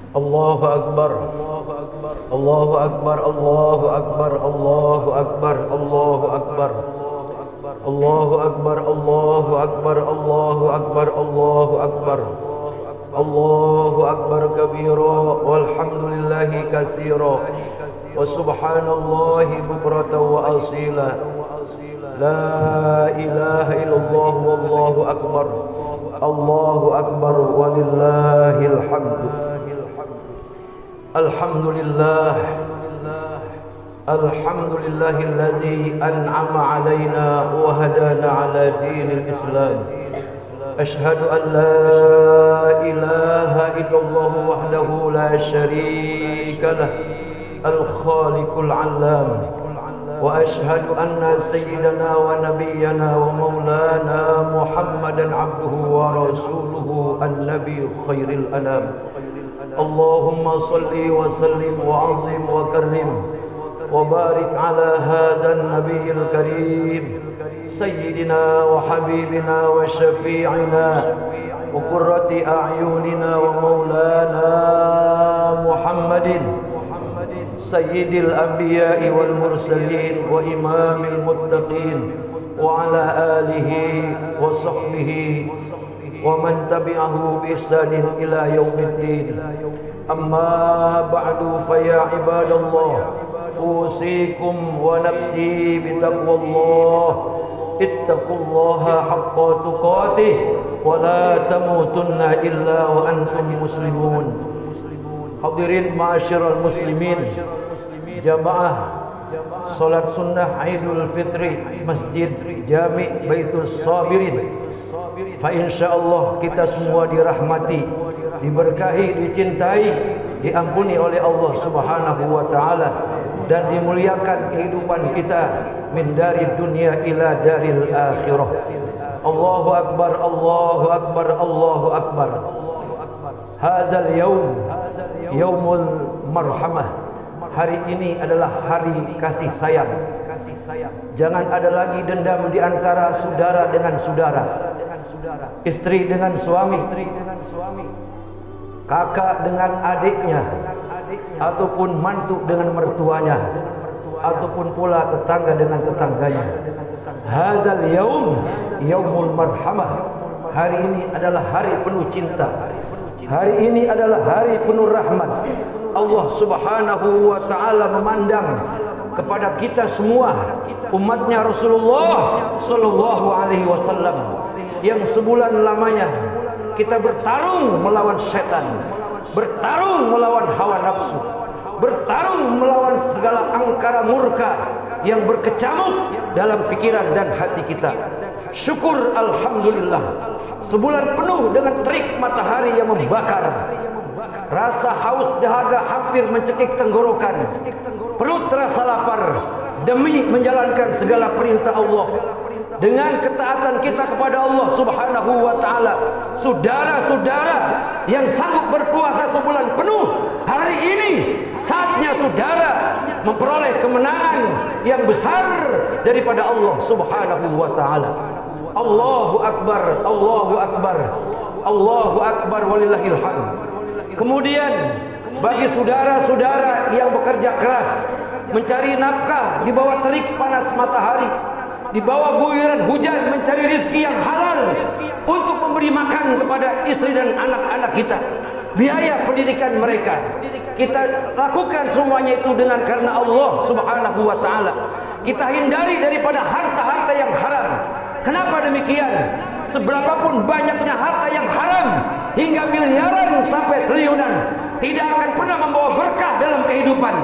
Allahu Akbar, Allahu Akbar, Allahu Akbar, Allahu Akbar, Allahu Akbar, Allahu Akbar, Allahu Akbar, Allahu Akbar, Allahu Akbar, Allahu Akbar kabira, walhamdulillahi katsira, wa subhanallahi bukratan wa asila. La ilaha illallah wallahu akbar, Allahu akbar walillahil hamd. Alhamdulillah, alhamdulillahilladzi an'ama alaina wa hadana ala dinil Islam. Ashhadu an la ilaha illallah wahdahu la syarika lah, al-khaliqul 'allam. Wa ashhadu anna sayyidana wa nabiyyana wa maulana Muhammadan abduhu wa rasuluhu an-nabi khairil anam. Allahumma salli wa sallim wa azim wa karrim wa barik ala hadzal nabiyil karim sayyidina wa habibina wa syafi'ina wa qurrati a'yunina wa maulana Muhammadin sayyidil anbiya'i wal mursalin wa imamil muttaqin wa ala alihi wa sahbihi wa man tabi'ahu bi ihsanin ila yaumiddin. Amma ba'du, fa ya ibadallah, usikum wa nafsi bi taqwallah. Ittaqullaha haqqa tuqatih wa la tamutunna illa wa antum muslimun. Hadirin ma'asyiral muslimin, jamaah salat sunnah Idul Fitri Masjid Jami' Baitus Sabirin. Fa insyaallah kita semua dirahmati, diberkahi, dicintai, diampuni oleh Allah Subhanahu wa taala dan dimuliakan kehidupan kita min dari dunia ila daril akhirah. Allahu akbar, Allahu akbar, Allahu akbar. Hadzal yaum yaumul marhamah. Hari ini adalah hari kasih sayang. Jangan ada lagi dendam di antara saudara dengan saudara, istri dengan suami, kakak dengan adiknya, ataupun mantu dengan mertuanya, ataupun pula tetangga dengan tetangganya. Hadzal yaum yaumul marhamah. Hari ini adalah hari penuh cinta. Hari ini adalah hari penuh rahmat. Allah Subhanahu wa taala memandang kepada kita semua, umatnya Rasulullah sallallahu alaihi wasallam, yang sebulan lamanya kita bertarung melawan setan, bertarung melawan hawa nafsu, bertarung melawan segala angkara murka yang berkecamuk dalam pikiran dan hati kita. Syukur alhamdulillah, sebulan penuh dengan terik matahari yang membakar, rasa haus dahaga hampir mencekik tenggorokan, perut terasa lapar demi menjalankan segala perintah Allah. Dengan ketaatan kita kepada Allah Subhanahu wa taala, saudara-saudara yang sanggup berpuasa sebulan penuh, hari ini saatnya saudara memperoleh kemenangan yang besar daripada Allah Subhanahu wa taala. Allahu akbar, Allahu akbar, Allahu akbar walillahil hamd. Kemudian bagi saudara-saudara yang bekerja keras mencari nafkah di bawah terik panas matahari, di bawah guyuran hujan, mencari rezeki yang halal untuk memberi makan kepada istri dan anak-anak kita, biaya pendidikan mereka, kita lakukan semuanya itu dengan karena Allah Subhanahu wa taala. Kita hindari daripada harta-harta yang haram. Kenapa demikian? Seberapapun banyaknya harta yang haram, hingga miliaran sampai triliunan, tidak akan pernah membawa berkah dalam kehidupan,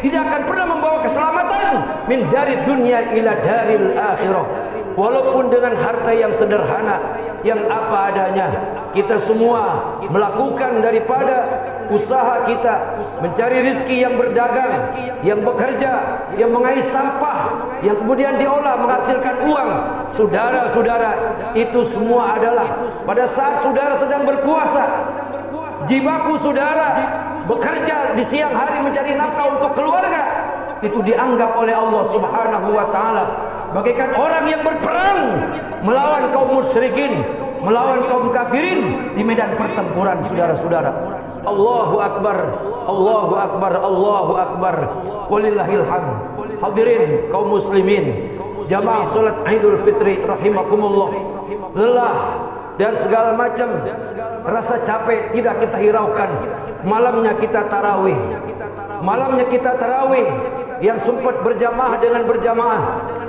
tidak akan pernah membawa keselamatan min dari dunia ila daril akhirah. Walaupun dengan harta yang sederhana, yang apa adanya, kita semua melakukan daripada usaha kita, mencari rezeki, yang berdagang, yang bekerja, yang mengais sampah, yang kemudian diolah menghasilkan uang. Saudara-saudara, itu semua adalah pada saat saudara sedang berpuasa, jibaku saudara bekerja di siang hari mencari nafkah untuk keluarga, itu dianggap oleh Allah Subhanahu wa taala bagaikan orang yang berperang melawan kaum musyrikin, melawan kaum kafirin di medan pertempuran, saudara-saudara. Allahu akbar, Allahu akbar, Allahu akbar. Walillahil hamd. Hadirin kaum muslimin, jamaah salat Idul Fitri rahimakumullah. Lelah dan segala macam rasa capek tidak kita hiraukan. Malamnya kita tarawih. Malamnya kita tarawih. Yang sempat berjamaah dengan berjamaah,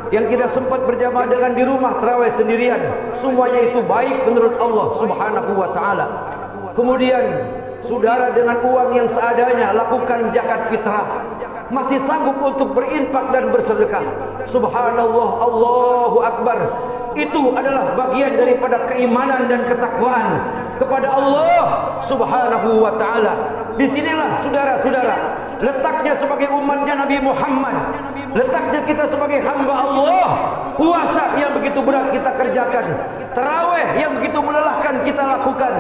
yang tidak sempat berjamaah dengan di rumah tarawih sendirian, semuanya itu baik menurut Allah Subhanahu wa taala. Kemudian saudara dengan uang yang seadanya lakukan zakat fitrah, masih sanggup untuk berinfak dan bersedekah. Subhanallah, Allahu akbar. Itu adalah bagian daripada keimanan dan ketakwaan kepada Allah Subhanahu wa taala. Disinilah saudara-saudara letaknya sebagai umatnya Nabi Muhammad, letaknya kita sebagai hamba Allah. Puasa yang begitu berat kita kerjakan, tarawih yang begitu melelahkan kita lakukan,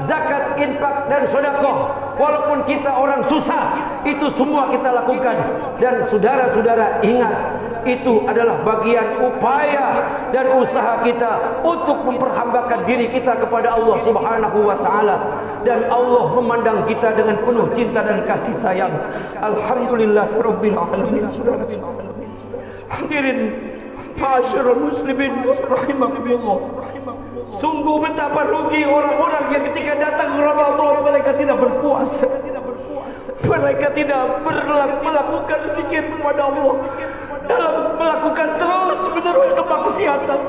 zakat, infak dan sedekah walaupun kita orang susah, itu semua kita lakukan. Dan saudara-saudara ingat, itu adalah bagian upaya dan usaha kita untuk memperhambakan diri kita kepada Allah Subhanahu wa taala. Dan Allah memandang kita dengan penuh cinta dan kasih sayang. Alhamdulillahirabbil alamin. Hadirin ma'asyiral muslimin rahimakumullah. Sungguh betapa rugi orang-orang yang ketika datang Ramadan mereka tidak berpuasa. Mereka tidak melakukan zikir kepada Allah, dalam melakukan terus-menerus kemaksiatan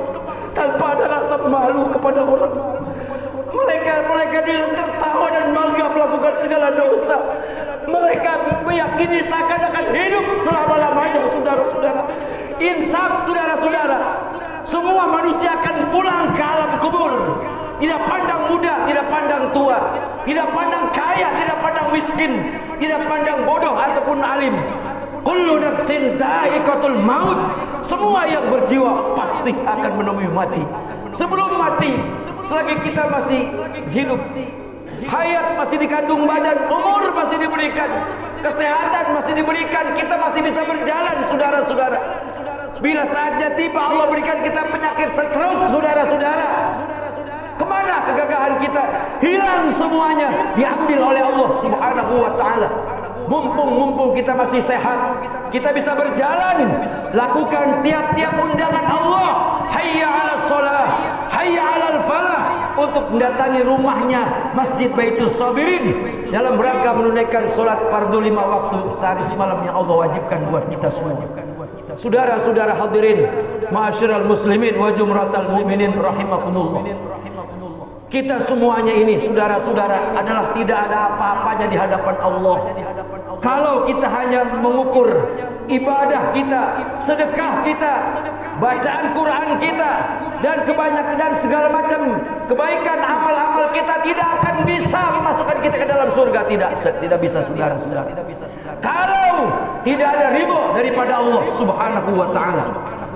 tanpa ada rasa malu kepada orang. Mereka tertawa dan bangga melakukan segala dosa. Mereka meyakini seakan-akan hidup selama-lamanya, saudara-saudara. Insaf, saudara-saudara. Semua manusia akan pulang ke alam kubur. Tidak pandang muda, tidak pandang tua, tidak pandang kaya, tidak pandang miskin, tidak pandang bodoh ataupun alim. Kullu nafsin za'iqatul maut. Semua yang berjiwa pasti akan menemui mati. Sebelum mati, selagi kita masih hidup, hayat masih dikandung badan, umur masih diberikan, kesehatan masih diberikan, kita masih bisa berjalan, saudara-saudara. Bila saatnya tiba Allah berikan kita penyakit stroke, saudara-saudara, kemana kegagahan kita? Hilang semuanya, diambil oleh Allah Subhanahu wa taala. Mumpung kita masih sehat, kita bisa berjalan, lakukan tiap-tiap undangan Allah. Hayya 'alas shalah, hayya 'alal falah, untuk mendatangi rumahnya Masjid Baitus Sabirin dalam rangka menunaikan salat fardu 5 waktu sehari semalam yang Allah wajibkan buat kita semua. Saudara-saudara hadirin, ma'asyiral muslimin wa jumratal mu'minin rahimakumullah. Kita semuanya ini, saudara-saudara, adalah tidak ada apa-apanya di hadapan Allah. Kalau kita hanya mengukur ibadah kita, sedekah kita, bacaan Quran kita, dan kebanyakan dan segala macam kebaikan amal-amal kita, tidak akan bisa memasukkan kita ke dalam surga. Tidak bisa, saudara-saudara. Kalau tidak ada ridho daripada Allah Subhanahu wa taala.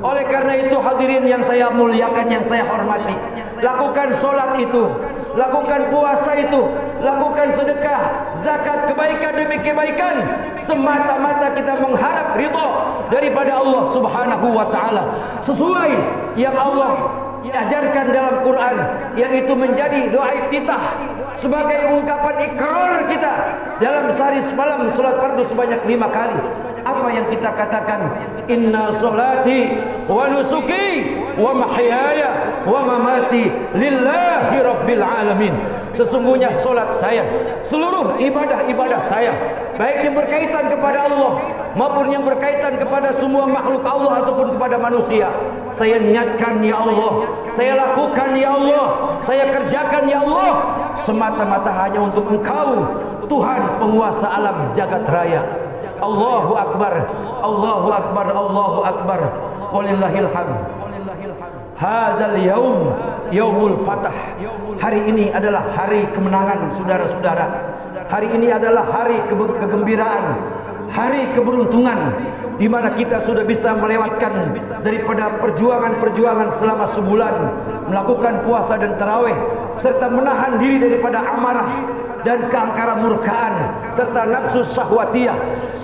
Oleh karena itu hadirin yang saya muliakan, yang saya hormati, lakukan solat itu, lakukan puasa itu, lakukan sedekah, zakat, kebaikan demi kebaikan, semata-mata kita mengharap ridho daripada Allah Subhanahu wa taala, sesuai yang Allah diajarkan dalam Quran, yang itu menjadi doa iftitah sebagai ungkapan ikrar kita dalam sehari semalam salat fardu sebanyak 5 kali. Apa yang kita katakan? Inna salati wa nusuki wa mahyaya wa mamati lillahi rabbil alamin. Sesungguhnya solat saya, seluruh ibadah-ibadah saya, baik yang berkaitan kepada Allah maupun yang berkaitan kepada semua makhluk Allah ataupun kepada manusia, saya niatkan ya Allah, saya lakukan ya Allah, saya kerjakan ya Allah, semata-mata hanya untuk Engkau, Tuhan penguasa alam jagat raya. Allahu akbar, Allahu akbar, Allahu akbar. Walillahil hamd. Hazal yaum yaumul fatah. Hari ini adalah hari kemenangan, saudara-saudara. Hari ini adalah hari kegembiraan, hari keberuntungan, di mana kita sudah bisa melewatkan daripada perjuangan-perjuangan selama sebulan, melakukan puasa dan tarawih, serta menahan diri daripada amarah dan keangkara murkaan, serta nafsu syahwatiyah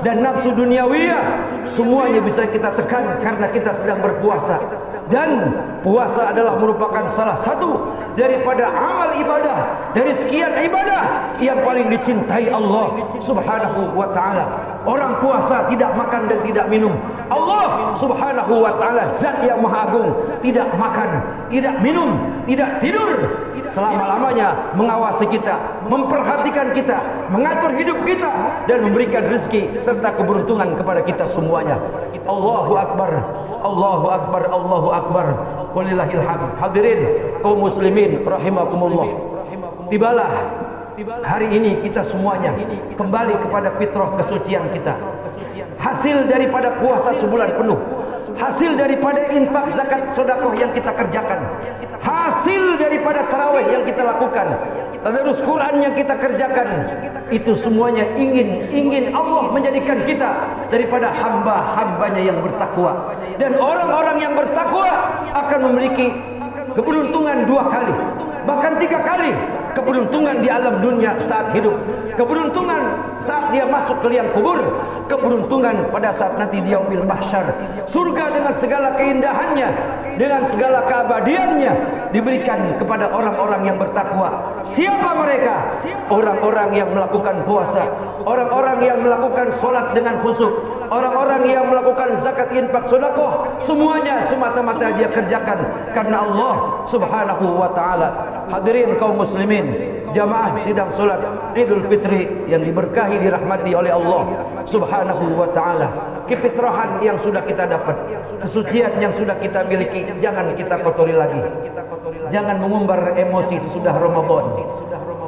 dan nafsu duniawiyah. Semuanya bisa kita tekan karena kita sedang berpuasa. Dan puasa adalah merupakan salah satu daripada amal ibadah, dari sekian ibadah yang paling dicintai Allah Subhanahu wa ta'ala. Orang puasa tidak makan dan tidak minum. Allah Subhanahu wa ta'ala zat yang maha agung, tidak makan, tidak minum, tidak tidur, selama-lamanya mengawasi kita, memperhatikan kita, mengatur hidup kita, dan memberikan rezeki serta keberuntungan kepada kita semuanya. Allahu Akbar, Allahu Akbar, Allahu Akbar, walillahil hamd. Hadirin kaum muslimin rahimakumullah, tibalah hari ini kita semuanya kembali kepada fitrah kesucian kita. Hasil daripada puasa sebulan penuh, hasil daripada infak, zakat, sedekah yang kita kerjakan, hasil daripada tarawih yang kita lakukan, tadarus Quran yang kita kerjakan, itu semuanya ingin Allah menjadikan kita daripada hamba-hambanya yang bertakwa. Dan orang-orang yang bertakwa akan memiliki keberuntungan 2 kali, bahkan 3 kali. Keberuntungan di alam dunia saat hidup, keberuntungan saat dia masuk ke liang kubur, keberuntungan pada saat nanti dia yaumil mahsyar. Surga dengan segala keindahannya, dengan segala keabadiannya diberikan kepada orang-orang yang bertakwa. Siapa mereka? Orang-orang yang melakukan puasa, orang-orang yang melakukan solat dengan khusyuk, orang-orang yang melakukan zakat, infak, sedekah, semuanya semata-mata dia kerjakan karena Allah Subhanahu wa ta'ala. Hadirin kaum muslimin, jamaah sidang solat Idul Fitri yang diberkahi, dirahmati oleh Allah Subhanahu wa ta'ala. Kefitrahan yang sudah kita dapat, kesucian yang sudah kita miliki, jangan kita kotori lagi. Jangan mengumbar emosi sesudah Ramadan.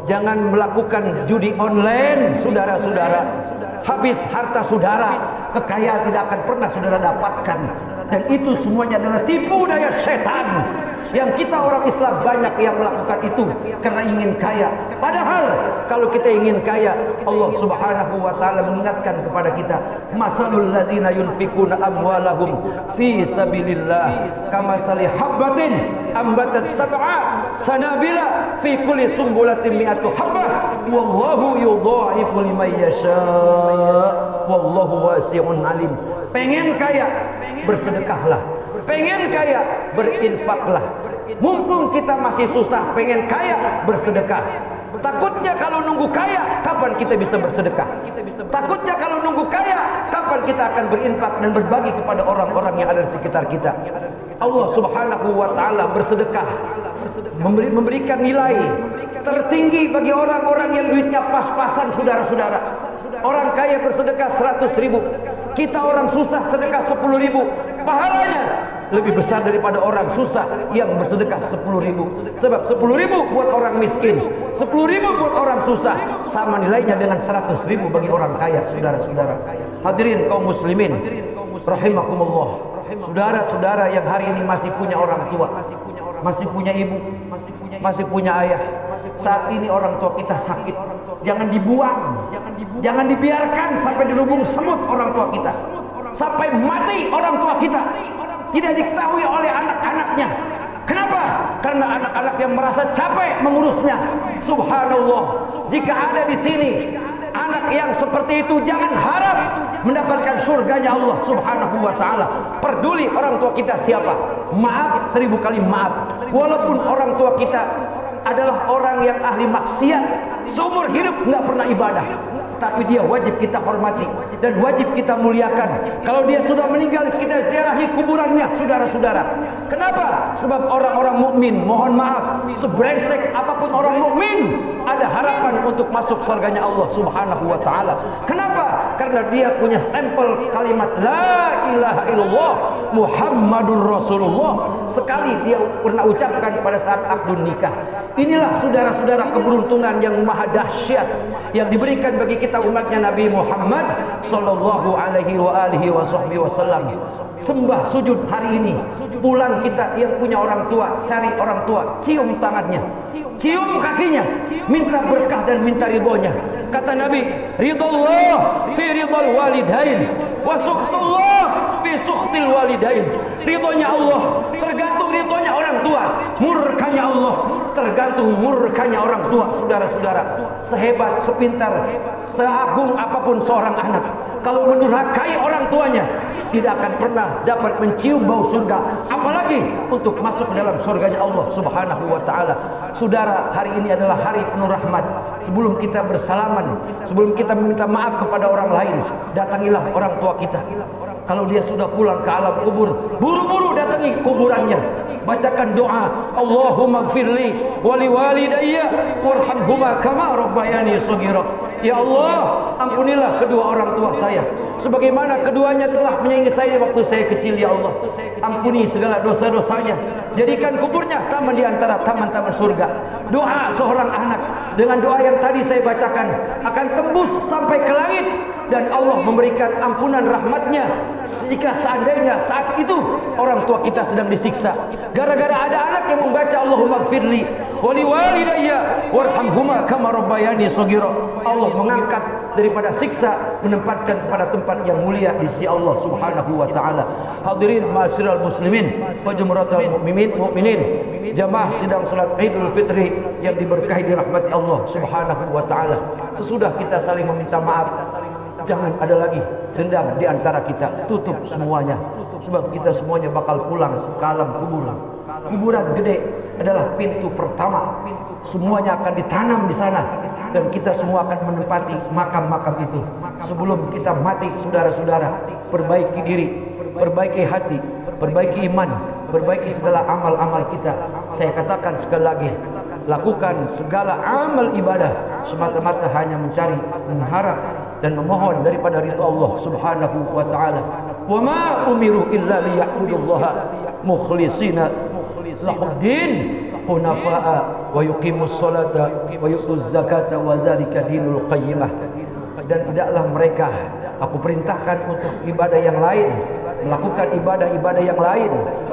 Jangan melakukan judi online, saudara-saudara. Habis harta saudara, kekayaan tidak akan pernah saudara dapatkan. Dan itu semuanya adalah tipu daya setan. Yang kita orang Islam banyak yang melakukan itu karena ingin kaya. Padahal kalau kita ingin kaya, Allah Subhanahu wa ta'ala mengingatkan kepada kita, masalul ladzina yunfikuna amwalahum fi sabilillah kamathali habbatin ambatat sab'a sanabila fi kulli sumbulatin mi'atu habbah wallahu yudha'ifu liman yasha wallahu wasi'un alim. Pengen kaya, bersedekahlah. Pengen kaya, berinfaklah. Mumpung kita masih susah, pengen kaya, bersedekah. Takutnya kalau nunggu kaya, kapan kita bisa bersedekah? Takutnya kalau nunggu kaya, kapan kita akan berinfak dan berbagi kepada orang-orang yang ada di sekitar kita? Allah Subhanahu wa ta'ala bersedekah, memberikan nilai tertinggi bagi orang-orang yang duitnya pas-pasan, saudara-saudara. Orang kaya bersedekah 100.000, kita orang susah sedekah 10.000. Pahalanya lebih besar daripada orang susah yang bersedekah 10.000. Sebab 10.000 buat orang miskin, 10.000 buat orang susah, sama nilainya dengan 100.000 bagi orang kaya, saudara-saudara. Hadirin kaum muslimin rahimakumullah, saudara-saudara yang hari ini masih punya orang tua, masih punya ibu, masih punya ayah. Saat ini orang tua kita sakit, jangan dibuang, jangan dibiarkan sampai dirubung semut orang tua kita, sampai mati orang tua kita, tidak diketahui oleh anak-anaknya. Kenapa? Karena anak-anak yang merasa capek mengurusnya. Subhanallah, jika ada di sini anak yang seperti itu, jangan harap mendapatkan surganya Allah Subhanahu wa ta'ala. Peduli orang tua kita siapa, maaf 1000 kali maaf. Walaupun orang tua kita adalah orang yang ahli maksiat, seumur hidup nggak pernah ibadah, tapi dia wajib kita hormati dan wajib kita muliakan. Kalau dia sudah meninggal, kita ziarahi kuburannya, saudara-saudara. Kenapa? Sebab orang-orang mukmin, mohon maaf, sebrengsek apapun orang mukmin, ada harapan untuk masuk surganya Allah Subhanahu wa ta'ala. Kenapa? Karena dia punya stempel kalimat la ilaha illallah Muhammadur Rasulullah. Sekali dia pernah ucapkan pada saat akad nikah. Inilah saudara-saudara keberuntungan yang maha dahsyat yang diberikan bagi kita umatnya Nabi Muhammad sallallahu alaihi wa alihi wasallam. Sembah sujud hari ini, pulang kita yang punya orang tua, cari orang tua, cium tangannya, cium kakinya, minta berkah dan minta ridhonya. Kata Nabi, ridallah fi ridal walidain wa sukhtullah fi sukhtil walidain. Ridhonya Allah tergantung ridhonya orang tua, murkanya Allah tergantung murkanya orang tua. Saudara-saudara, sehebat, sepintar, seagung apapun seorang anak, kalau mendurhakai orang tuanya tidak akan pernah dapat mencium bau surga, apalagi untuk masuk ke dalam surganya Allah Subhanahu wa taala. Saudara, hari ini adalah hari penuh rahmat. Sebelum kita bersalaman, sebelum kita meminta maaf kepada orang lain, datangilah orang tua kita. Kalau dia sudah pulang ke alam kubur, buru-buru datangi kuburannya, bacakan doa, Allahumma gfirli wali walidayya warhamhuma kama rabbayani shaghira. Ya Allah, ampunilah kedua orang tua saya sebagaimana keduanya telah menyayangi saya waktu saya kecil. Ya Allah, ampuni segala dosa-dosanya, jadikan kuburnya taman di antara taman-taman surga. Doa seorang anak dengan doa yang tadi saya bacakan akan tembus sampai ke langit, dan Allah memberikan ampunan rahmatnya jika seandainya saat itu orang tua kita sedang disiksa gara-gara ada anak yang membaca Allahumma gfirli wali walidayya warhamhuma kama rabbayani shaghira. Allah mengangkat daripada siksa, menempatkan kepada tempat yang mulia di sisi Allah Subhanahu wa taala. Hadirin ma'asyiral muslimin wa jumratul mukminin, jamaah sidang salat Idul Fitri yang diberkahi dirahmati Allah Subhanahu wa taala. Sesudah kita saling meminta maaf, jangan ada lagi dendam di antara kita. Tutup semuanya, sebab kita semuanya bakal pulang ke alam kubur. Kuburan gede adalah pintu pertama. Semuanya akan ditanam di sana, dan kita semua akan menempati makam-makam itu. Sebelum kita mati, saudara-saudara, perbaiki diri, perbaiki hati, perbaiki iman, perbaiki segala amal-amal kita. Saya katakan sekali lagi, lakukan segala amal ibadah semata-mata hanya mencari, mengharap dan memohon daripada ridha Allah Subhanahu wa taala. Wa ma umiru illa liya'budullaha mukhlishina lahuddin hunafa'a wa yuqimus salata wa yutuz zakata wa dzalika dinul qayyimah. Dan tidaklah mereka aku perintahkan untuk ibadah yang lain, melakukan ibadah-ibadah yang lain,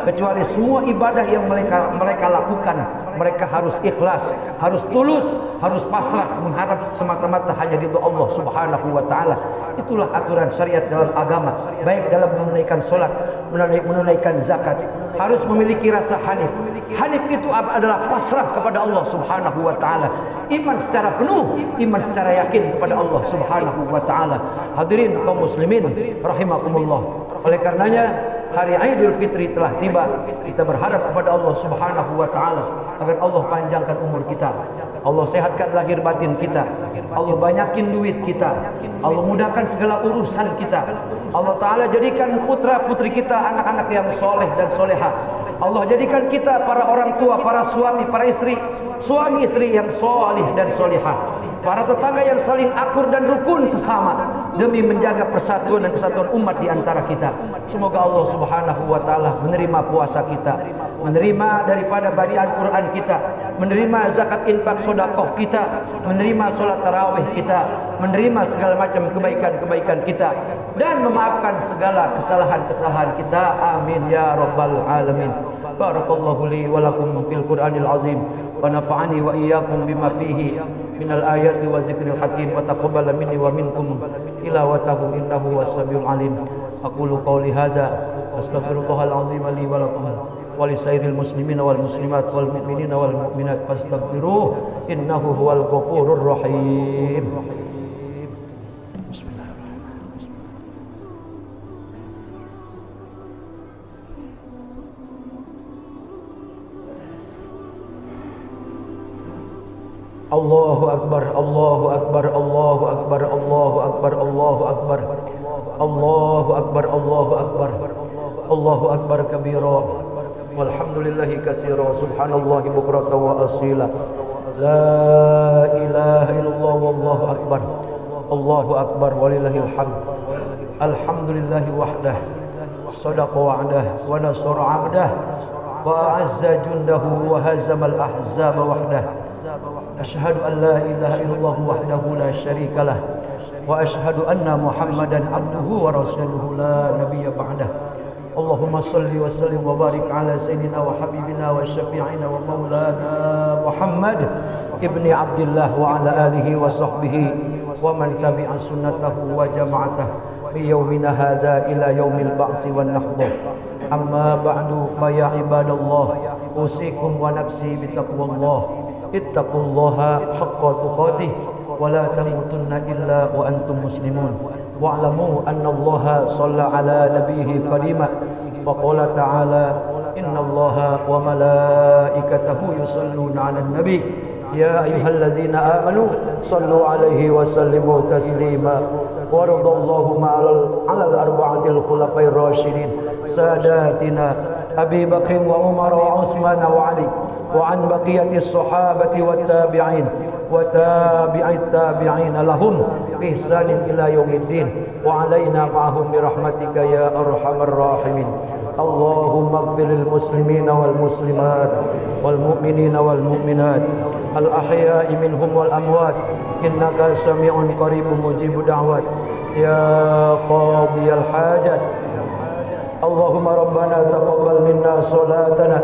kecuali semua ibadah yang mereka lakukan mereka harus ikhlas, harus tulus, harus pasrah, mengharap semata-mata hanya ridha Allah Subhanahu wa taala. Itulah aturan syariat dalam agama, baik dalam menunaikan salat, menunaikan zakat, harus memiliki rasa hanif. Hanif itu adalah pasrah kepada Allah Subhanahu wa taala. Iman secara penuh, iman secara yakin kepada Allah Subhanahu wa taala. Hadirin kaum muslimin rahimakumullah. Oleh karenanya hari Idul Fitri telah tiba. Kita berharap kepada Allah Subhanahu wa taala agar Allah panjangkan umur kita, Allah sehatkan lahir batin kita, Allah banyakin duit kita, Allah mudahkan segala urusan kita, Allah taala jadikan putra putri kita anak-anak yang soleh dan soleha. Allah jadikan kita para orang tua, para suami, para istri, suami istri yang soleh dan soleha, para tetangga yang saling akur dan rukun sesama demi menjaga persatuan dan kesatuan umat di antara kita. Semoga Allah Subhanahu wa taala menerima puasa kita, menerima daripada bacaan Quran kita, menerima zakat infak sedekah kita, menerima salat tarawih kita, menerima segala macam kebaikan-kebaikan kita, dan memaafkan segala kesalahan-kesalahan kita. Amin ya rabbal alamin. Barakallahu li wa lakum fil Qur'anil azim wa nafa'ani wa iyyakum bima fihi minal ayati wa zikril hakim wa taqabbala minni wa minkum tilawatahu innahu was-sami'ul alim. Aqulu qawli hadza astaghfirullahal azim li wa lakum wa li sairil muslimina wal muslimat wal mu'minina wal mu'minat fastaghfiruhu innahu huwal ghafurur rahim. Allahu akbar, Allahu akbar, Allahu akbar, Allahu akbar, Allahu akbar, Allahu akbar, Allahu akbar, Allahu akbar kabira, walhamdulillahi katsira, subhanallahi bukratan wa asila, la ilaha illallah wallahu akbar, Allahu akbar walillahil hamd. Alhamdulillahi wahdah, sadaqa wa'dah wa nasara 'abdah wa a'azza jundahu wa hazamal ahzaba wahdah. Asyhadu an la ilaha illallah wahdahu la syarika lah wa asyhadu anna Muhammadan abduhu wa rasuluhu la nabiyya ba'dah. Allahumma salli wa sallim wa barik ala sayyidina wa habibina wa syafi'ina wa maulana Muhammad ibni Abdillah wa ala alihi wa sahbihi wa man tabi'a sunnatahu wa jama'atahu fi yaumina hadza ila yaumil ba'si wan nahdah. Amma ba'du fa ya ibadallah usikum wa nafsi bitaqwallah. Ittaqullaha haqqa tuqatih wa la tamutunna illa wa antum muslimun. wa'lamu anna Allaha shalla ala nabiyhi qadima faqala ta'ala inna Allaha wa malaikatahu yusalluna 'alan nabi ya ayyuhallazina amanu sallu 'alaihi wa sallimu taslima wa radallahu ma'al arba'atil khulafa'ir rasyidin sadatina Abi Bakr wa Umar wa Utsman wa Ali wa an baqiyatis sahabati wat tabi'in wa tabi'it tabi'in lahum ihsanin ila yaumiddin wa alaina ma'ahum bi rahmatika ya arhamar rahimin. Allahumma ighfir lil muslimina wal muslimat wal mu'minina wal mu'minat al ahya'i minhum wal amwat innaka sami'un qaribun mujibud da'wat ya qadiyal hajat. Allahumma rabbana taqabbal minna salatana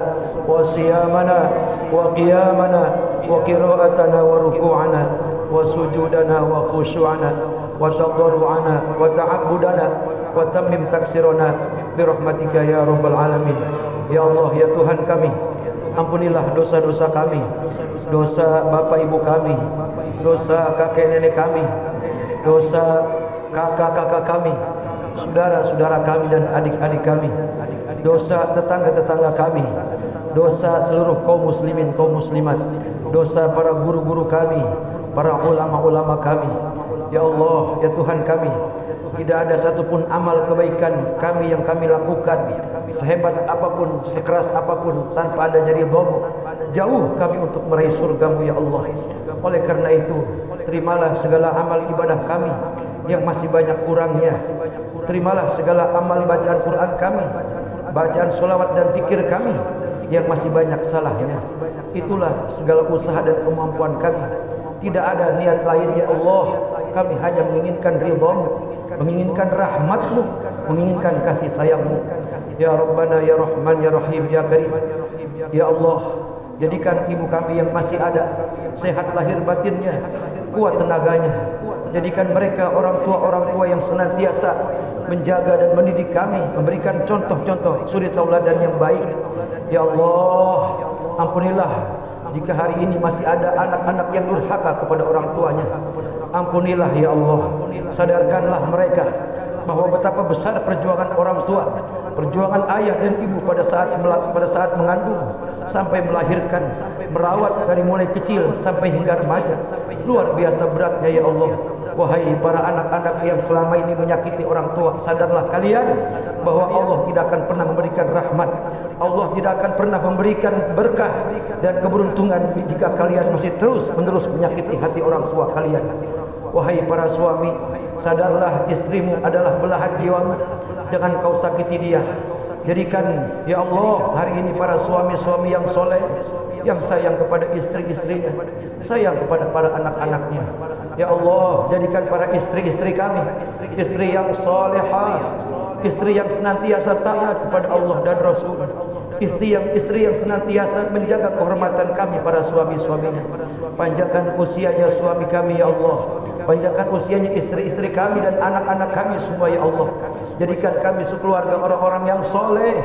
wa siyamana wa qiyamana wa qira'atana wa ruku'ana wa sujudana wa khusyu'ana wa tadarru'ana wa ta'abbudana wa tammim taksirana bi rahmatika ya rabbal alamin. Ya Allah, ya Tuhan kami, ampunilah dosa-dosa kami, dosa bapak ibu kami, dosa kakek nenek kami, dosa kakak-kakak kami, saudara-saudara kami dan adik-adik kami, dosa tetangga-tetangga kami, dosa seluruh kaum muslimin, kaum muslimat, dosa para guru-guru kami, para ulama-ulama kami. Ya Allah, ya Tuhan kami, tidak ada satupun amal kebaikan kami yang kami lakukan, sehebat apapun, sekeras apapun, tanpa adanya ridha-Mu. Jauh kami untuk meraih surga-Mu ya Allah. Oleh karena itu, terimalah segala amal ibadah kami yang masih banyak kurangnya. Terimalah segala amal bacaan Quran kami, bacaan sholawat dan zikir kami yang masih banyak salahnya. Itulah segala usaha dan kemampuan kami. Tidak ada niat lain ya Allah. Kami hanya menginginkan ridha-Mu, menginginkan rahmat-Mu, menginginkan kasih sayang-Mu. Ya Rabbana ya Rahman ya Rahim ya Karim. Ya Allah, jadikan ibu kami yang masih ada sehat lahir batinnya, kuat tenaganya. Jadikan mereka orang tua yang senantiasa menjaga dan mendidik kami, memberikan contoh-contoh suri tauladan yang baik. Ya Allah, ampunilah jika hari ini masih ada anak-anak yang durhaka kepada orang tuanya. Ampunilah ya Allah, sadarkanlah mereka bahwa betapa besar perjuangan orang tua, perjuangan ayah dan ibu pada saat mengandung sampai melahirkan, merawat dari mulai kecil sampai hingga remaja. Luar biasa beratnya ya Allah. Wahai para anak-anak yang selama ini menyakiti orang tua, sadarlah kalian bahwa Allah tidak akan pernah memberikan rahmat, Allah tidak akan pernah memberikan berkah dan keberuntungan jika kalian masih terus-menerus menyakiti hati orang tua kalian. Wahai para suami, sadarlah istrimu adalah belahan jiwamu, jangan kau sakiti dia. Jadikan ya Allah hari ini para suami-suami yang soleh, yang sayang kepada istri-istrinya, sayang kepada para anak-anaknya. Ya Allah, jadikan para istri-istri kami istri yang solehah, istri yang senantiasa taat kepada Allah dan Rasul, istri yang senantiasa menjaga kehormatan kami para suami-suaminya. Panjangkan usianya suami kami ya Allah, panjangkan usianya istri-istri kami dan anak-anak kami semua ya Allah. Jadikan kami sekeluarga orang-orang yang soleh,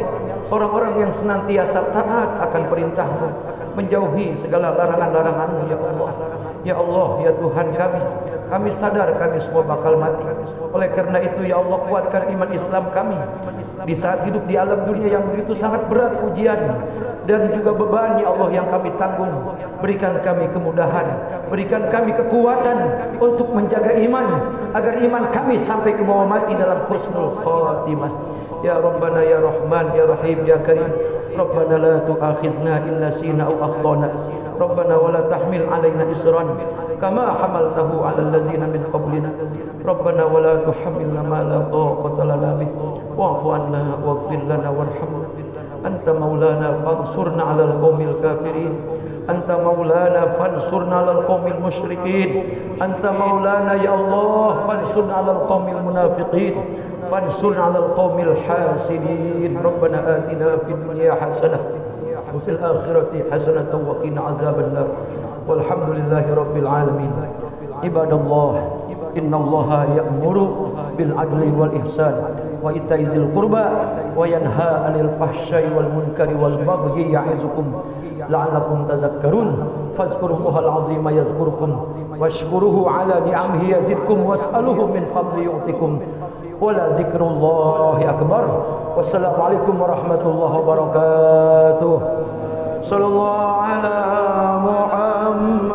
orang-orang yang senantiasa taat akan perintah-Mu, menjauhi segala larangan-larangan-Mu ya Allah. Ya Allah, ya Tuhan kami sadar kami semua bakal mati. Oleh karena itu ya Allah, kuatkan iman Islam kami di saat hidup di alam dunia yang begitu sangat berat ujian dan juga beban ya Allah yang kami tanggung. Berikan kami kemudahan, berikan kami kekuatan untuk menjaga iman, agar iman kami sampai ke bawah mati dalam husnul khatimah. Ya Rabbana ya Rahman ya Rahim ya Karim. Rabbana la tu'akhizna in nasina aw akhtana. Rabbana wa la tahmil 'alaina isran kama hamaltahu 'alal ladzina min qablina. Rabbana wa la tuhammilna ma la taqata lana bih. Wa'fu 'anna waghfir lana warhamna. Anta maulana fansurna 'alal qaumil kafirin. Anta maulana fansurna 'alal qaumil musyrikin. Anta maulana ya Allah fansurna 'alal qaumil munafiqin. Fansurna 'alal qaumil hasidin. Rabbana atina fid dunya hasanah wa fil akhirati hasanah wa qina azabannar. Walhamdulillahi rabbil alamin. Ibadallah innallaha ya'muru bil adli wal ihsan wa ita'i dzil qurba wa yanha 'anil fahsya'i wal munkari wal baghi ya'izukum la'allakum tadhakkarun. Fazkurullahal 'azima yazkurkum washkuruhu 'ala ni'amihi yazidkum was'aluhu min fadli yu'tikum wa la dzikrullahi akbar. Wassalamualaikum warahmatullahi wabarakatuh. Sallallahu ala Muhammad.